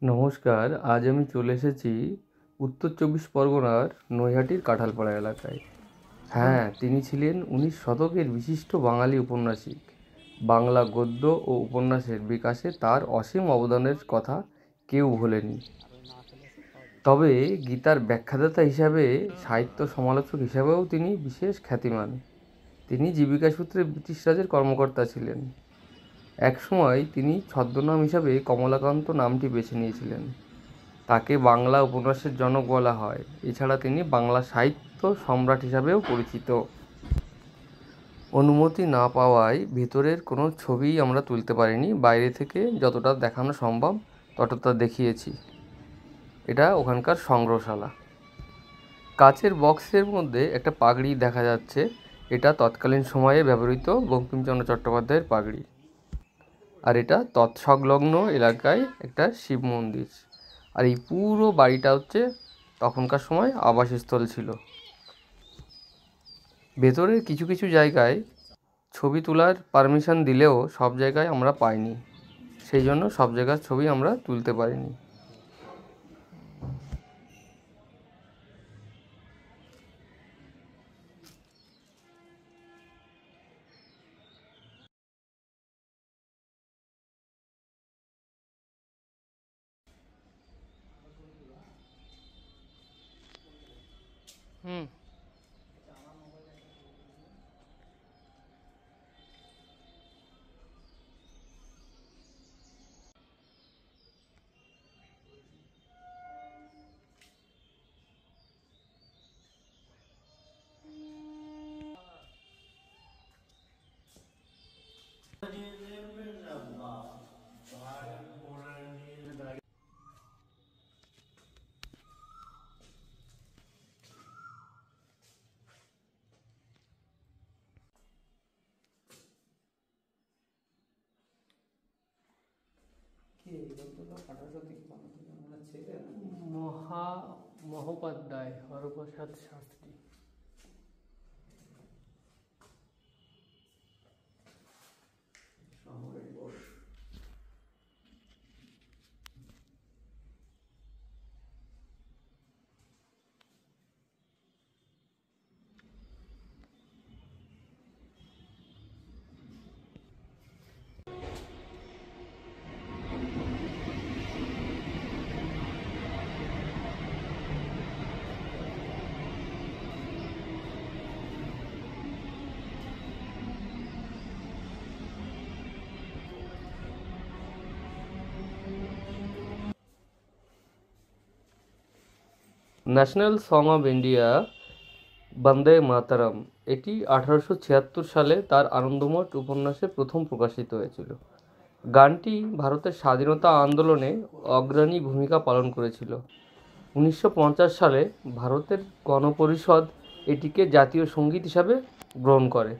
নমস্কার, আজ আমি চলে এসেছি উত্তর চব্বিশ পরগনার নৈহাটির কাঁঠালপাড়া এলাকায়। হ্যাঁ, তিনি ছিলেন 19 শতকের বিশিষ্ট বাঙালি ঔপন্যাসিক। বাংলা গদ্য ও উপন্যাসের বিকাশে তার অসীম অবদানের কথা কেউ ভোলেনি। তবে গীতার ব্যাখ্যাদাতা হিসাবে, সাহিত্য সমালোচক হিসাবেও তিনি বিশেষ খ্যাতিমান। তিনি জীবিকা সূত্রে ব্রিটিশ রাজের কর্মকর্তা ছিলেন। একসময় তিনি ছদ্মনাম হিসাবে কমলাকান্ত নামটি বেছে নিয়েছিলেন। তাকে বাংলা উপন্যাসের জনক বলা হয়। এছাড়া তিনি বাংলা সাহিত্য সম্রাট হিসাবেও পরিচিত। অনুমতি না পাওয়ায় ভেতরের কোনো ছবিই আমরা তুলতে পারিনি। বাইরে থেকে যতটা দেখানো সম্ভব ততটা দেখিয়েছি। এটা ওখানকার সংগ্রহশালা। কাচের বক্সের মধ্যে একটা পাগড়ি দেখা যাচ্ছে। এটা তৎকালীন সময়ে ব্যবহৃত বঙ্কিমচন্দ্র চট্টোপাধ্যায়ের পাগড়ি। আর এটা তৎসংলগ্ন এলাকায় একটা শিব মন্দির। আর এই পুরো বাড়িটা হচ্ছে তখনকার সময় আবাসস্থল ছিল। ভেতরের কিছু কিছু জায়গায় ছবি তোলার পারমিশন দিলেও সব জায়গায় আমরা পাইনি, সেই জন্য সব জায়গার ছবি আমরা তুলতে পারিনি। Mahopadhyay Haraprasad Shastri. National song of India Bande Mataram, এটি 1876 সালে তার আনন্দমঠ উপন্যাসে প্রথম প্রকাশিত হয়েছিল। গানটি ভারতের স্বাধীনতা আন্দোলনে অগ্রণী ভূমিকা পালন করেছিল। 1950 সালে ভারতের গণপরিষদ এটিকে জাতীয় সঙ্গীত হিসাবে গ্রহণ করে।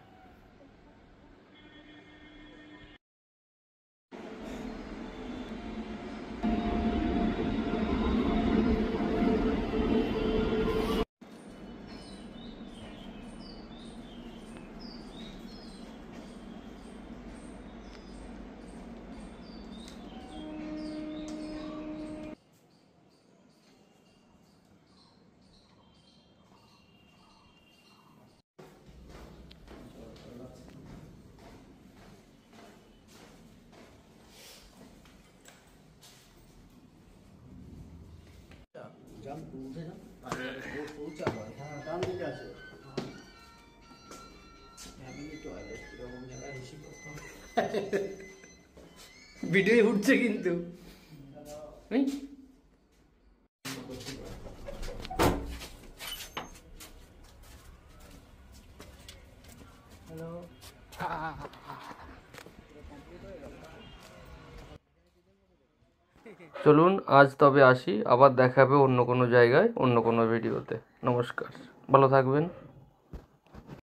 ভিডিও উঠছে কিন্তু। চলুন আজ তবে আসি, আবার দেখা হবে অন্য কোনো জায়গায় অন্য কোনো ভিডিওতে। নমস্কার, ভালো থাকবেন।